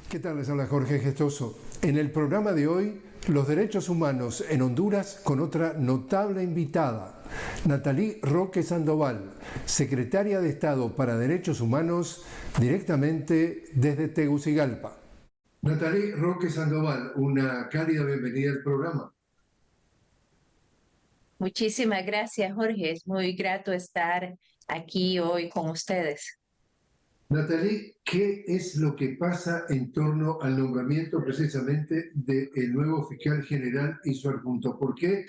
¿Qué tal? Les habla Jorge Gestoso. En el programa de hoy, los derechos humanos en Honduras con otra notable invitada, Nathalie Roque Sandoval, secretaria de Estado para Derechos Humanos, directamente desde Tegucigalpa. Nathalie Roque Sandoval, una cálida bienvenida al programa. Muchísimas gracias, Jorge. Es muy grato estar aquí hoy con ustedes. Nathalie, ¿qué es lo que pasa en torno al nombramiento precisamente del nuevo fiscal general y su adjunto? ¿Por qué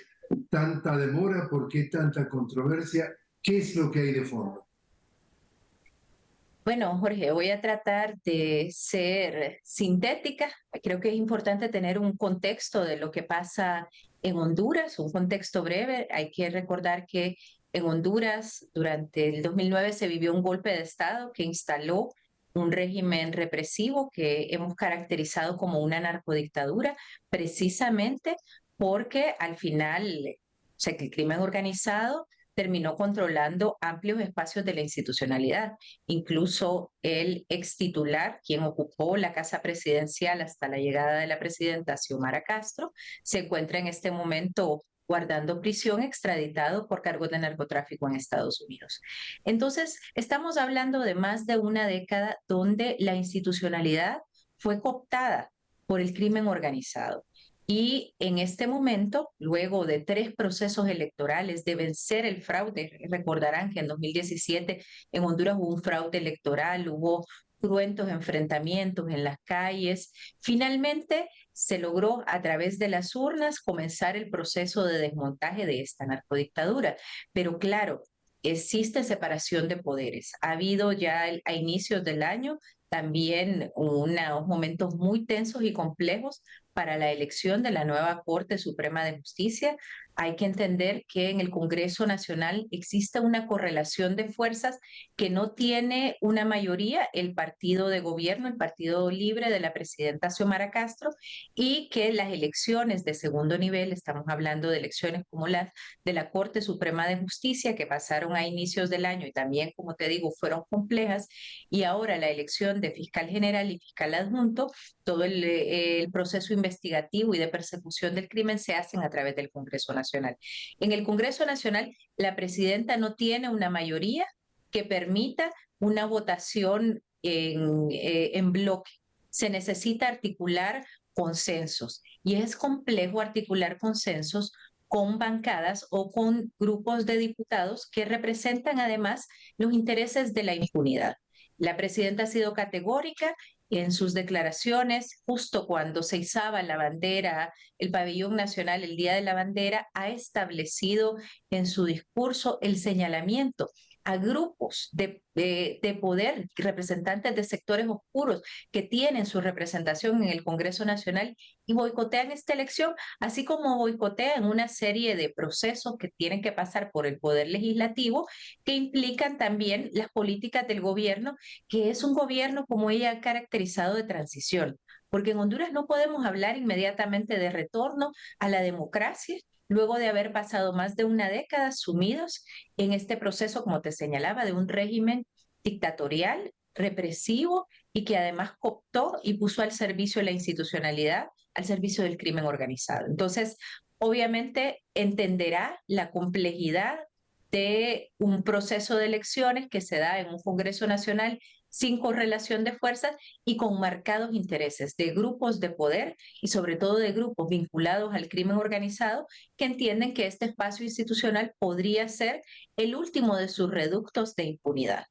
tanta demora? ¿Por qué tanta controversia? ¿Qué es lo que hay de fondo? Bueno, Jorge, voy a tratar de ser sintética. Creo que es importante tener un contexto de lo que pasa en Honduras, un contexto breve. Hay que recordar que en Honduras durante el 2009 se vivió un golpe de Estado que instaló un régimen represivo que hemos caracterizado como una narcodictadura, precisamente porque al final, o sea, que el crimen organizado terminó controlando amplios espacios de la institucionalidad. Incluso el ex titular, quien ocupó la casa presidencial hasta la llegada de la presidenta Xiomara Castro, se encuentra en este momento guardando prisión, extraditado por cargos de narcotráfico en Estados Unidos. Entonces, estamos hablando de más de una década donde la institucionalidad fue cooptada por el crimen organizado. Y en este momento, luego de 3 procesos electorales, de vencer el fraude, recordarán que en 2017 en Honduras hubo un fraude electoral, hubo cruentos enfrentamientos en las calles. Finalmente se logró a través de las urnas comenzar el proceso de desmontaje de esta narcodictadura. Pero claro, existe separación de poderes. Ha habido ya a inicios del año también unos momentos muy tensos y complejos para la elección de la nueva Corte Suprema de Justicia. Hay que entender que en el Congreso Nacional existe una correlación de fuerzas que no tiene una mayoría el partido de gobierno, el Partido Libre de la presidenta Xiomara Castro, y que las elecciones de segundo nivel, estamos hablando de elecciones como las de la Corte Suprema de Justicia que pasaron a inicios del año y también, como te digo, fueron complejas, y ahora la elección de fiscal general y fiscal adjunto, todo el proceso investigativo y de persecución del crimen se hacen a través del Congreso Nacional. En el Congreso Nacional, la presidenta no tiene una mayoría que permita una votación en bloque. Se necesita articular consensos y es complejo articular consensos con bancadas o con grupos de diputados que representan además los intereses de la impunidad. La presidenta ha sido categórica en sus declaraciones, justo cuando se izaba la bandera, el pabellón nacional, el Día de la Bandera, ha establecido en su discurso el señalamiento a grupos de poder, representantes de sectores oscuros que tienen su representación en el Congreso Nacional y boicotean esta elección, así como boicotean una serie de procesos que tienen que pasar por el Poder Legislativo, que implican también las políticas del gobierno, que es un gobierno, como ella ha caracterizado, de transición, porque en Honduras no podemos hablar inmediatamente de retorno a la democracia luego de haber pasado más de una década sumidos en este proceso, como te señalaba, de un régimen dictatorial, represivo y que además cooptó y puso al servicio de la institucionalidad, al servicio del crimen organizado. Entonces, obviamente entenderá la complejidad de un proceso de elecciones que se da en un Congreso Nacional sin correlación de fuerzas y con marcados intereses de grupos de poder y sobre todo de grupos vinculados al crimen organizado que entienden que este espacio institucional podría ser el último de sus reductos de impunidad.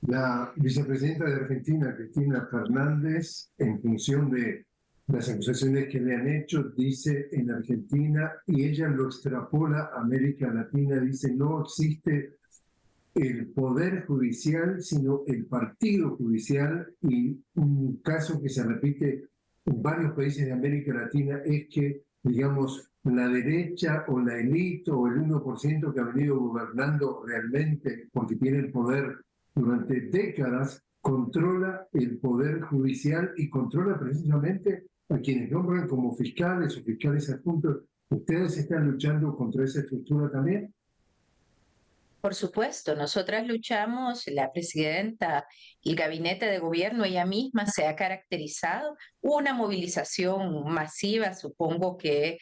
La vicepresidenta de Argentina, Cristina Fernández, en función de las acusaciones que le han hecho, dice en Argentina, y ella lo extrapola a América Latina, dice no existe el poder judicial, sino el partido judicial, y un caso que se repite en varios países de América Latina es que, digamos, la derecha o la élite o el 1% que ha venido gobernando realmente porque tiene el poder durante décadas, controla el poder judicial y controla precisamente a quienes nombran como fiscales o fiscales adjuntos. ¿Ustedes están luchando contra esa estructura también? Por supuesto, nosotras luchamos, la presidenta, el gabinete de gobierno, ella misma se ha caracterizado, una movilización masiva, supongo que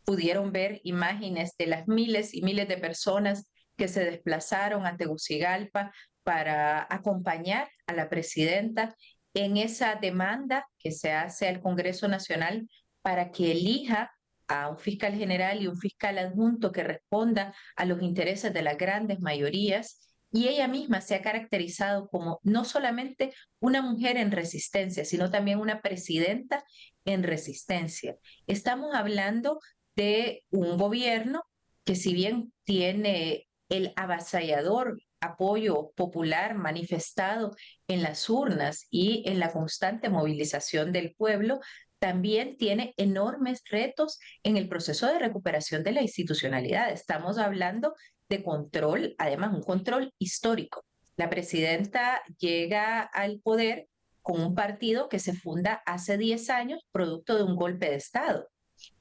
pudieron ver imágenes de las miles y miles de personas que se desplazaron a Tegucigalpa para acompañar a la presidenta en esa demanda que se hace al Congreso Nacional para que elija a un fiscal general y un fiscal adjunto que responda a los intereses de las grandes mayorías. Y ella misma se ha caracterizado como no solamente una mujer en resistencia, sino también una presidenta en resistencia. Estamos hablando de un gobierno que, si bien tiene el avasallador apoyo popular manifestado en las urnas y en la constante movilización del pueblo, también tiene enormes retos en el proceso de recuperación de la institucionalidad. Estamos hablando de control, además un control histórico. La presidenta llega al poder con un partido que se funda hace 10 años, producto de un golpe de Estado,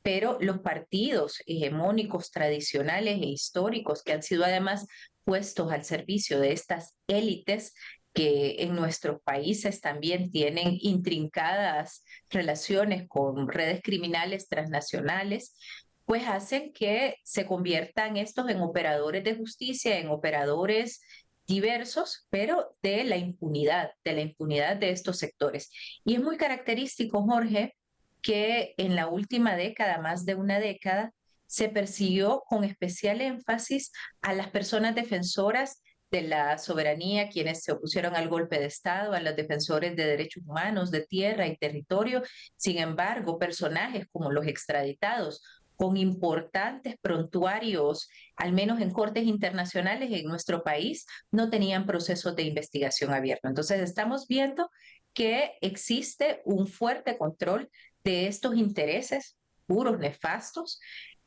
pero los partidos hegemónicos tradicionales e históricos que han sido además puestos al servicio de estas élites que en nuestros países también tienen intrincadas relaciones con redes criminales transnacionales, pues hacen que se conviertan estos en operadores de justicia, en operadores diversos, pero de la impunidad de estos sectores. Y es muy característico, Jorge, que en la última década, más de una década, se persiguió con especial énfasis a las personas defensoras de la soberanía, quienes se opusieron al golpe de Estado, a los defensores de derechos humanos, de tierra y territorio. Sin embargo, personajes como los extraditados, con importantes prontuarios, al menos en cortes internacionales en nuestro país, no tenían procesos de investigación abierto. Entonces, estamos viendo que existe un fuerte control de estos intereses puros, nefastos,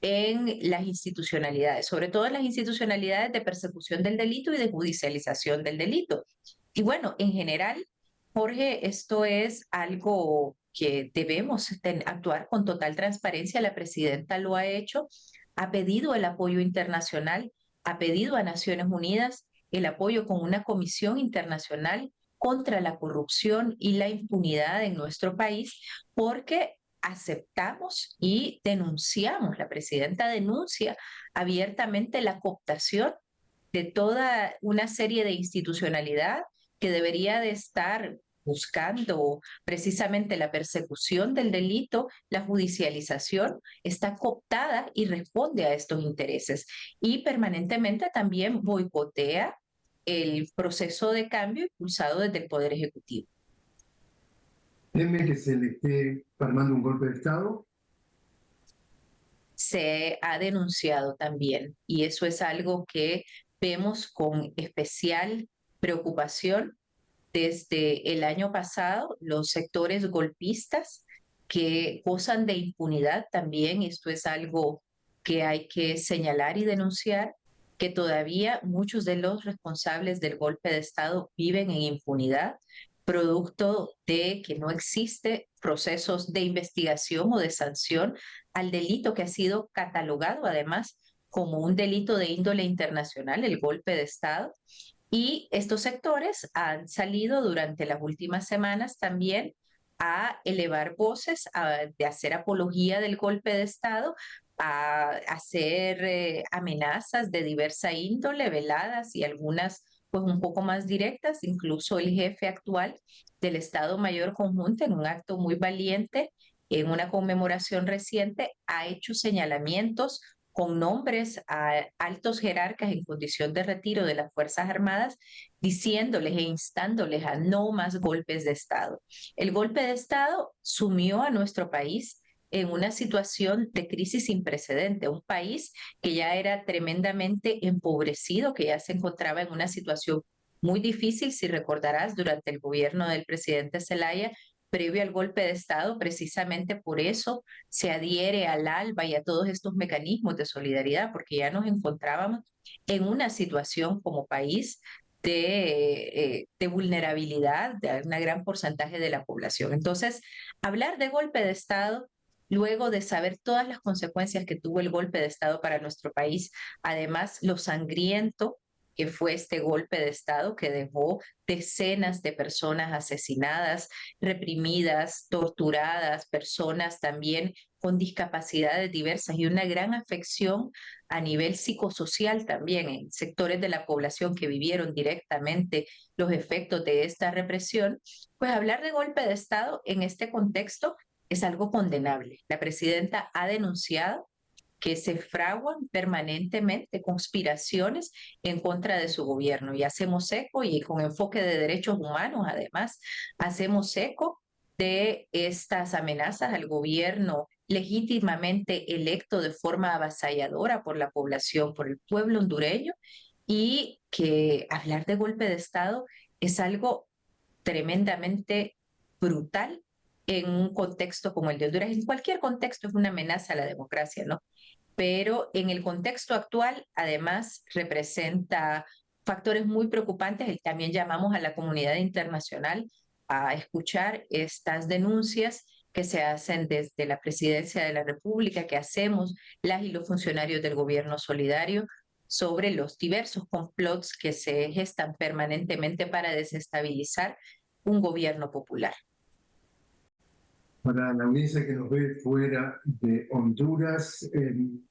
en las institucionalidades, sobre todo en las institucionalidades de persecución del delito y de judicialización del delito. Y bueno, en general, Jorge, esto es algo que debemos actuar con total transparencia. La presidenta lo ha hecho, ha pedido el apoyo internacional, ha pedido a Naciones Unidas el apoyo con una comisión internacional contra la corrupción y la impunidad en nuestro país, porque aceptamos y denunciamos, la presidenta denuncia abiertamente la cooptación de toda una serie de institucionalidad que debería de estar buscando precisamente la persecución del delito, la judicialización, está cooptada y responde a estos intereses. Y permanentemente también boicotea el proceso de cambio impulsado desde el Poder Ejecutivo. ¿Teme que se le esté armando un golpe de Estado? Se ha denunciado también, y eso es algo que vemos con especial preocupación desde el año pasado. Los sectores golpistas que gozan de impunidad también, esto es algo que hay que señalar y denunciar, que todavía muchos de los responsables del golpe de Estado viven en impunidad, producto de que no existe procesos de investigación o de sanción al delito que ha sido catalogado además como un delito de índole internacional, el golpe de Estado. Y estos sectores han salido durante las últimas semanas también a elevar voces, de hacer apología del golpe de Estado, a hacer amenazas de diversa índole, veladas y algunas pues un poco más directas. Incluso el jefe actual del Estado Mayor Conjunto, en un acto muy valiente, en una conmemoración reciente, ha hecho señalamientos con nombres a altos jerarcas en condición de retiro de las Fuerzas Armadas, diciéndoles e instándoles a no más golpes de Estado. El golpe de Estado sumió a nuestro país en una situación de crisis sin precedente, un país que ya era tremendamente empobrecido, que ya se encontraba en una situación muy difícil, si recordarás, durante el gobierno del presidente Zelaya, previo al golpe de Estado. Precisamente por eso se adhiere al ALBA y a todos estos mecanismos de solidaridad, porque ya nos encontrábamos en una situación como país de vulnerabilidad de un gran porcentaje de la población. Entonces, hablar de golpe de Estado luego de saber todas las consecuencias que tuvo el golpe de Estado para nuestro país, además lo sangriento que fue este golpe de Estado que dejó decenas de personas asesinadas, reprimidas, torturadas, personas también con discapacidades diversas y una gran afección a nivel psicosocial también en sectores de la población que vivieron directamente los efectos de esta represión, pues hablar de golpe de Estado en este contexto es algo condenable. La presidenta ha denunciado que se fraguan permanentemente conspiraciones en contra de su gobierno y hacemos eco y con enfoque de derechos humanos además, hacemos eco de estas amenazas al gobierno legítimamente electo de forma avasalladora por la población, por el pueblo hondureño y que hablar de golpe de Estado es algo tremendamente brutal en un contexto como el de Honduras. En cualquier contexto es una amenaza a la democracia, ¿no? Pero en el contexto actual, además, representa factores muy preocupantes y también llamamos a la comunidad internacional a escuchar estas denuncias que se hacen desde la Presidencia de la República, que hacemos las y los funcionarios del gobierno solidario sobre los diversos complots que se gestan permanentemente para desestabilizar un gobierno popular. Para la audiencia que nos ve fuera de Honduras,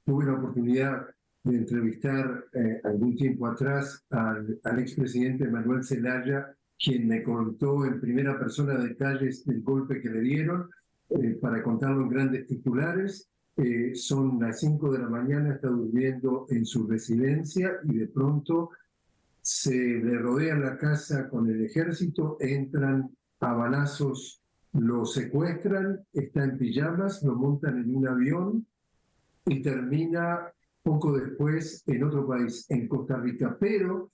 tuve la oportunidad de entrevistar algún tiempo atrás al expresidente Manuel Zelaya, quien me contó en primera persona detalles del golpe que le dieron, para contarlo en grandes titulares. Son las 5 de la mañana, está durmiendo en su residencia y de pronto se le rodea la casa con el ejército, entran a balazos, lo secuestran, está en pijamas, lo montan en un avión y termina poco después en otro país, en Costa Rica. Pero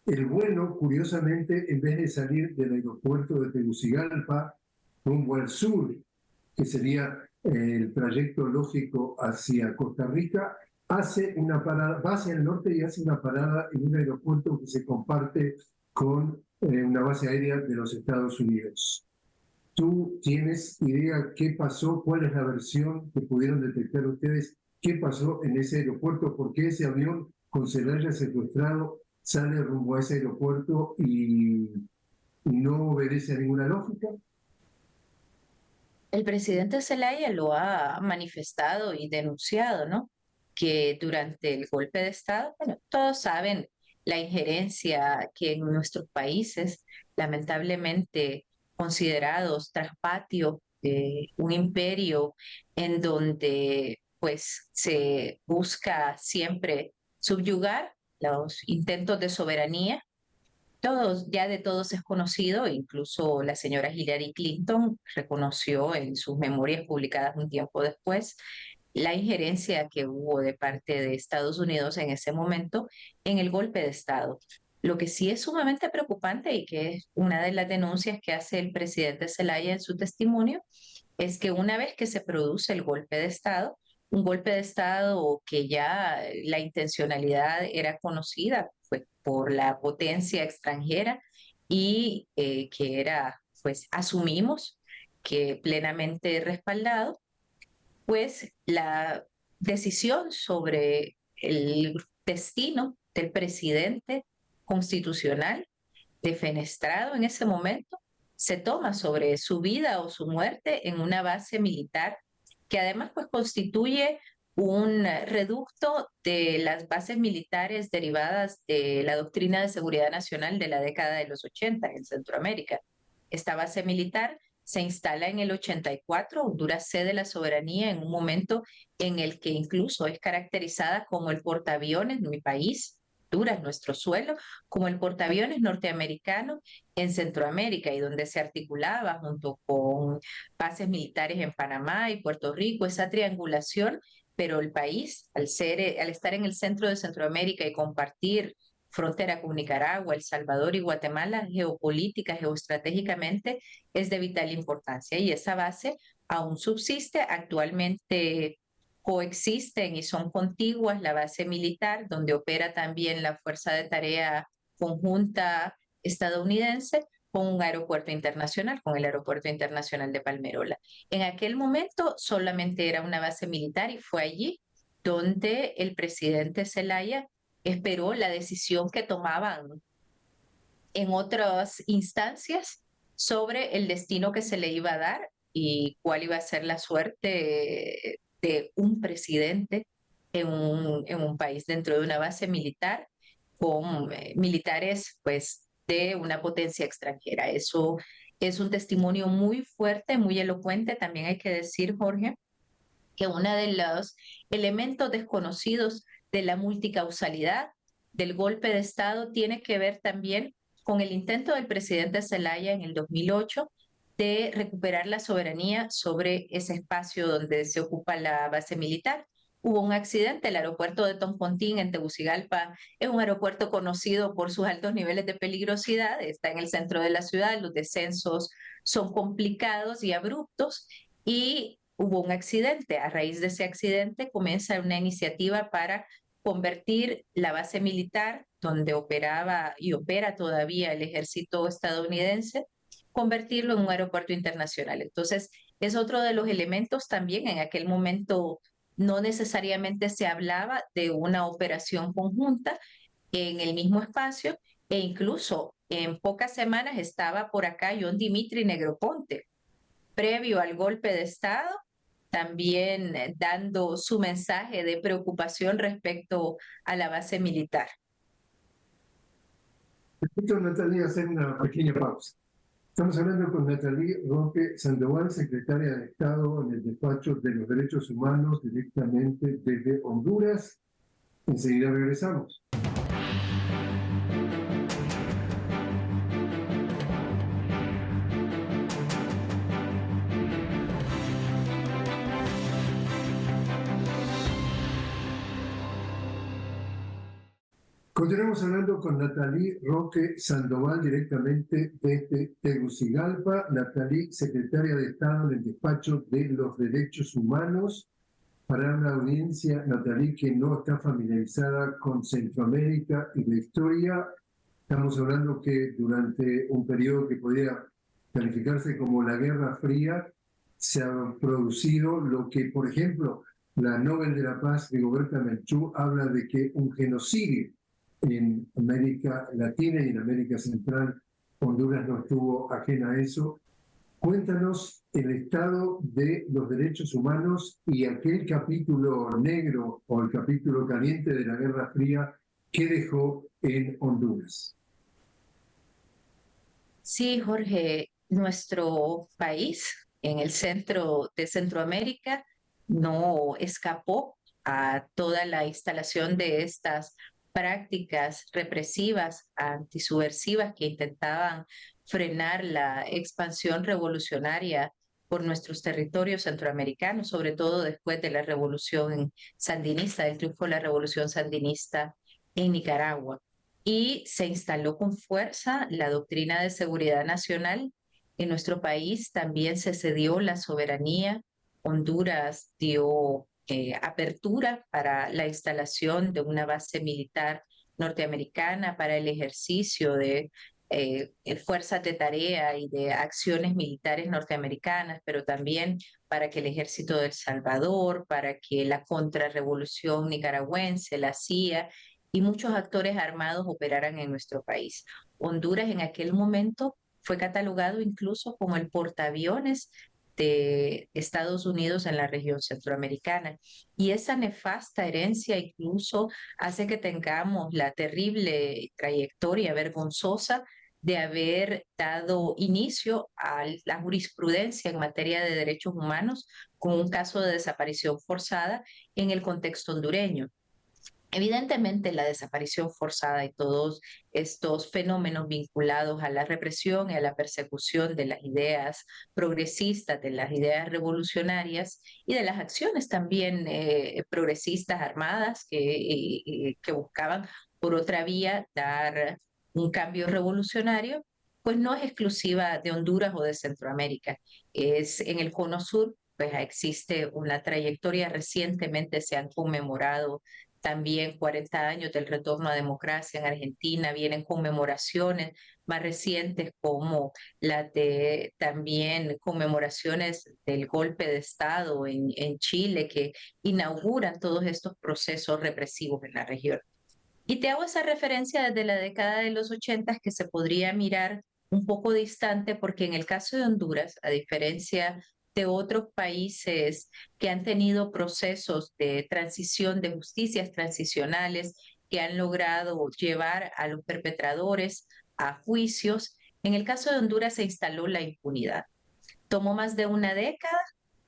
el vuelo, curiosamente, en vez de salir del aeropuerto de Tegucigalpa rumbo al sur, que sería el trayecto lógico hacia Costa Rica, hace una parada, va hacia el norte y hace una parada en un aeropuerto que se comparte con una base aérea de los Estados Unidos. ¿Tú tienes idea qué pasó? ¿Cuál es la versión que pudieron detectar ustedes? ¿Qué pasó en ese aeropuerto? ¿Por qué ese avión con Zelaya secuestrado sale rumbo a ese aeropuerto y no obedece a ninguna lógica? El presidente Zelaya lo ha manifestado y denunciado, ¿no? Que durante el golpe de Estado, bueno, todos saben la injerencia que en nuestros países, lamentablemente considerados tras patio de un imperio en donde pues se busca siempre subyugar los intentos de soberanía todos, ya de todos es conocido, incluso la señora Hillary Clinton reconoció en sus memorias publicadas un tiempo después la injerencia que hubo de parte de Estados Unidos en ese momento en el golpe de Estado. Lo que sí es sumamente preocupante y que es una de las denuncias que hace el presidente Zelaya en su testimonio, es que una vez que se produce el golpe de Estado, un golpe de Estado que ya la intencionalidad era conocida pues, por la potencia extranjera y que era, pues asumimos que plenamente respaldado, pues la decisión sobre el destino del presidente constitucional defenestrado en ese momento se toma sobre su vida o su muerte en una base militar que además pues constituye un reducto de las bases militares derivadas de la doctrina de seguridad nacional de la década de los 80 en Centroamérica. Esta base militar se instala en el 84, Honduras cede la soberanía en un momento en el que incluso es caracterizada como el portaaviones de mi país, Honduras, nuestro suelo, como el portaaviones norteamericano en Centroamérica y donde se articulaba junto con bases militares en Panamá y Puerto Rico, esa triangulación, pero el país, al estar en el centro de Centroamérica y compartir frontera con Nicaragua, El Salvador y Guatemala, geopolítica, geoestratégicamente, es de vital importancia. Y esa base aún subsiste. Actualmente coexisten y son contiguas la base militar, donde opera también la Fuerza de Tarea Conjunta estadounidense, con un aeropuerto internacional, con el Aeropuerto Internacional de Palmerola. En aquel momento solamente era una base militar y fue allí donde el presidente Zelaya esperó la decisión que tomaban en otras instancias sobre el destino que se le iba a dar y cuál iba a ser la suerte de un presidente en un país dentro de una base militar con militares pues de una potencia extranjera. Eso es un testimonio muy fuerte, muy elocuente. También hay que decir, Jorge, que uno de los elementos desconocidos de la multicausalidad del golpe de Estado tiene que ver también con el intento del presidente Zelaya en el 2008 de recuperar la soberanía sobre ese espacio donde se ocupa la base militar. Hubo un accidente, el aeropuerto de Toncontín en Tegucigalpa es un aeropuerto conocido por sus altos niveles de peligrosidad, está en el centro de la ciudad, los descensos son complicados y abruptos y hubo un accidente. A raíz de ese accidente comienza una iniciativa para convertir la base militar donde operaba y opera todavía el ejército estadounidense, convertirlo en un aeropuerto internacional. Entonces, es otro de los elementos también. En aquel momento no necesariamente se hablaba de una operación conjunta en el mismo espacio e incluso en pocas semanas estaba por acá John Dimitri Negroponte, previo al golpe de Estado, también dando su mensaje de preocupación respecto a la base militar. Permito, Natalia, hacer una pequeña pausa. Estamos hablando con Nathalie Roque Sandoval, secretaria de Estado en el despacho de los Derechos Humanos, directamente desde Honduras. Enseguida regresamos. Continuamos hablando con Nathalie Roque Sandoval, directamente desde Tegucigalpa. Nathalie, secretaria de Estado en el despacho de los Derechos Humanos. Para una audiencia, Nathalie, que no está familiarizada con Centroamérica y la historia, estamos hablando que durante un periodo que podría calificarse como la Guerra Fría, se ha producido lo que, por ejemplo, la Nobel de la Paz, Rigoberta Menchú, habla de que un genocidio en América Latina y en América Central. Honduras no estuvo ajena a eso. Cuéntanos el estado de los derechos humanos y aquel capítulo negro o el capítulo caliente de la Guerra Fría que dejó en Honduras. Sí, Jorge, nuestro país en el centro de Centroamérica no escapó a toda la instalación de estas prácticas represivas, antisubversivas que intentaban frenar la expansión revolucionaria por nuestros territorios centroamericanos, sobre todo después de la revolución sandinista, del triunfo de la revolución sandinista en Nicaragua. Y se instaló con fuerza la doctrina de seguridad nacional. En nuestro país también se cedió la soberanía. Honduras dio apertura para la instalación de una base militar norteamericana para el ejercicio de fuerzas de tarea y de acciones militares norteamericanas, pero también para que el ejército de El Salvador, para que la contrarrevolución nicaragüense, la CIA y muchos actores armados operaran en nuestro país. Honduras en aquel momento fue catalogado incluso como el portaaviones de Estados Unidos en la región centroamericana. Y esa nefasta herencia incluso hace que tengamos la terrible trayectoria vergonzosa de haber dado inicio a la jurisprudencia en materia de derechos humanos con un caso de desaparición forzada en el contexto hondureño. Evidentemente, la desaparición forzada y todos estos fenómenos vinculados a la represión y a la persecución de las ideas progresistas, de las ideas revolucionarias y de las acciones también progresistas armadas que buscaban por otra vía dar un cambio revolucionario, pues no es exclusiva de Honduras o de Centroamérica. Es en el Cono Sur, pues existe una trayectoria, recientemente se han conmemorado también 40 años del retorno a democracia en Argentina, vienen conmemoraciones más recientes como las de también conmemoraciones del golpe de Estado en Chile, que inauguran todos estos procesos represivos en la región. Y te hago esa referencia desde la década de los 80 que se podría mirar un poco distante porque en el caso de Honduras, a diferencia de otros países que han tenido procesos de transición, de justicias transicionales, que han logrado llevar a los perpetradores a juicios, en el caso de Honduras se instaló la impunidad. Tomó más de una década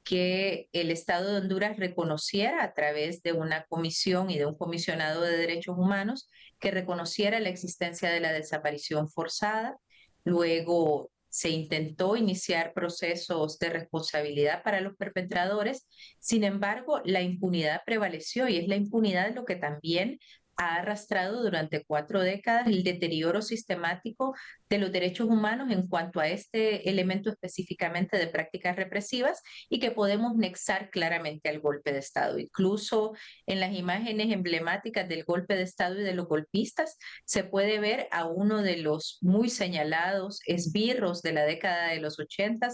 que el Estado de Honduras reconociera a través de una comisión y de un comisionado de derechos humanos que reconociera la existencia de la desaparición forzada. Luego se intentó iniciar procesos de responsabilidad para los perpetradores. Sin embargo, la impunidad prevaleció y es la impunidad lo que también ha arrastrado durante 4 décadas el deterioro sistemático de los derechos humanos en cuanto a este elemento específicamente de prácticas represivas y que podemos nexar claramente al golpe de Estado. Incluso en las imágenes emblemáticas del golpe de Estado y de los golpistas se puede ver a uno de los muy señalados esbirros de la década de los 80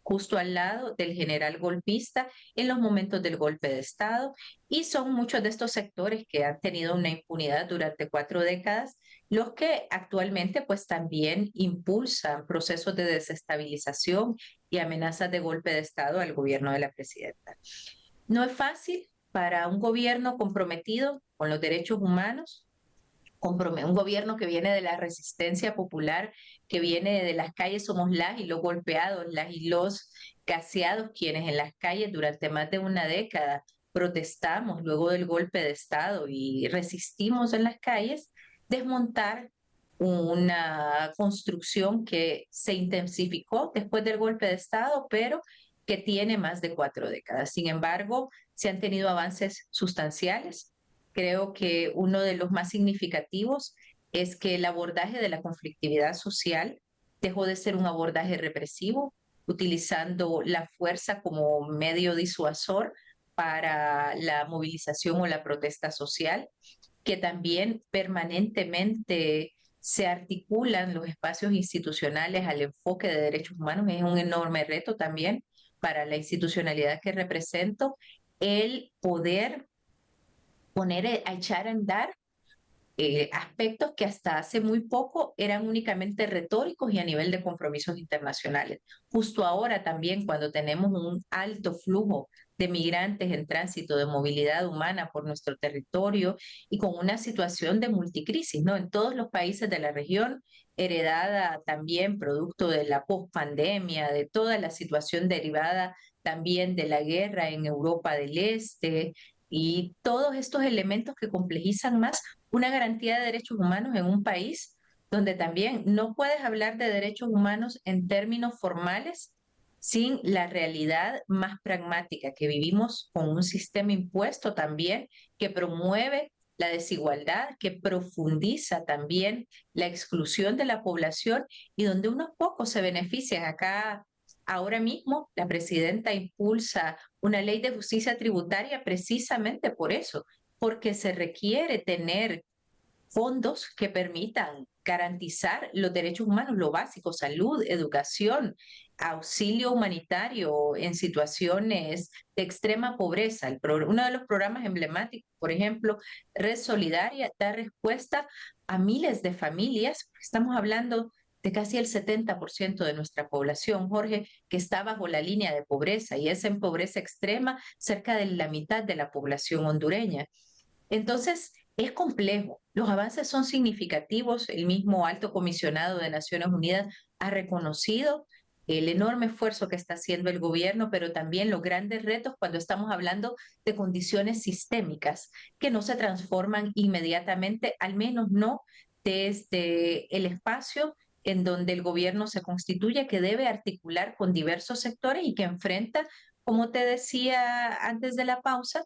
justo al lado del general golpista en los momentos del golpe de Estado, y son muchos de estos sectores que han tenido una impunidad durante 4 décadas los que actualmente pues también impulsan procesos de desestabilización y amenazas de golpe de Estado al gobierno de la presidenta. No es fácil para un gobierno comprometido con los derechos humanos, un gobierno que viene de la resistencia popular, que viene de las calles, somos las y los golpeados, las y los gaseados, quienes en las calles durante más de una década protestamos luego del golpe de Estado y resistimos en las calles, desmontar una construcción que se intensificó después del golpe de Estado, pero que tiene más de 4 décadas. Sin embargo, se han tenido avances sustanciales. Creo que uno de los más significativos es que el abordaje de la conflictividad social dejó de ser un abordaje represivo, utilizando la fuerza como medio disuasor para la movilización o la protesta social, que también permanentemente se articulan los espacios institucionales al enfoque de derechos humanos. Es un enorme reto también para la institucionalidad que represento el poder poner a echar a andar aspectos que hasta hace muy poco eran únicamente retóricos y a nivel de compromisos internacionales. Justo ahora también, cuando tenemos un alto flujo de migrantes en tránsito de movilidad humana por nuestro territorio y con una situación de multicrisis, ¿no? En todos los países de la región, heredada también producto de la pospandemia, de toda la situación derivada también de la guerra en Europa del Este, y todos estos elementos que complejizan más una garantía de derechos humanos en un país donde también no puedes hablar de derechos humanos en términos formales sin la realidad más pragmática, que vivimos con un sistema impuesto también que promueve la desigualdad, que profundiza también la exclusión de la población y donde unos pocos se benefician. Acá, ahora mismo, la presidenta impulsa una ley de justicia tributaria precisamente por eso, porque se requiere tener fondos que permitan garantizar los derechos humanos, lo básico, salud, educación, auxilio humanitario en situaciones de extrema pobreza. Uno de los programas emblemáticos, por ejemplo, Red Solidaria, da respuesta a miles de familias. Estamos hablando de casi el 70% de nuestra población, Jorge, que está bajo la línea de pobreza y es en pobreza extrema cerca de la mitad de la población hondureña. Entonces, es complejo. Los avances son significativos. El mismo alto comisionado de Naciones Unidas ha reconocido el enorme esfuerzo que está haciendo el gobierno, pero también los grandes retos cuando estamos hablando de condiciones sistémicas que no se transforman inmediatamente, al menos no desde el espacio en donde el gobierno se constituye, que debe articular con diversos sectores y que enfrenta, como te decía antes de la pausa,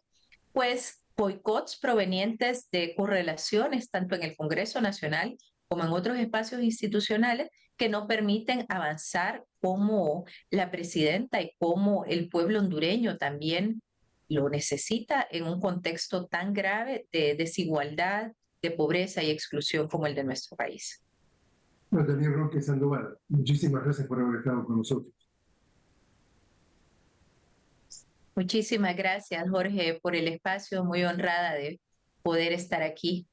pues boicots provenientes de correlaciones tanto en el Congreso Nacional como en otros espacios institucionales que no permiten avanzar como la presidenta y como el pueblo hondureño también lo necesita en un contexto tan grave de desigualdad, de pobreza y exclusión como el de nuestro país. Bueno, Daniel Roque Sandoval, muchísimas gracias por haber estado con nosotros. Muchísimas gracias, Jorge, por el espacio. Muy honrada de poder estar aquí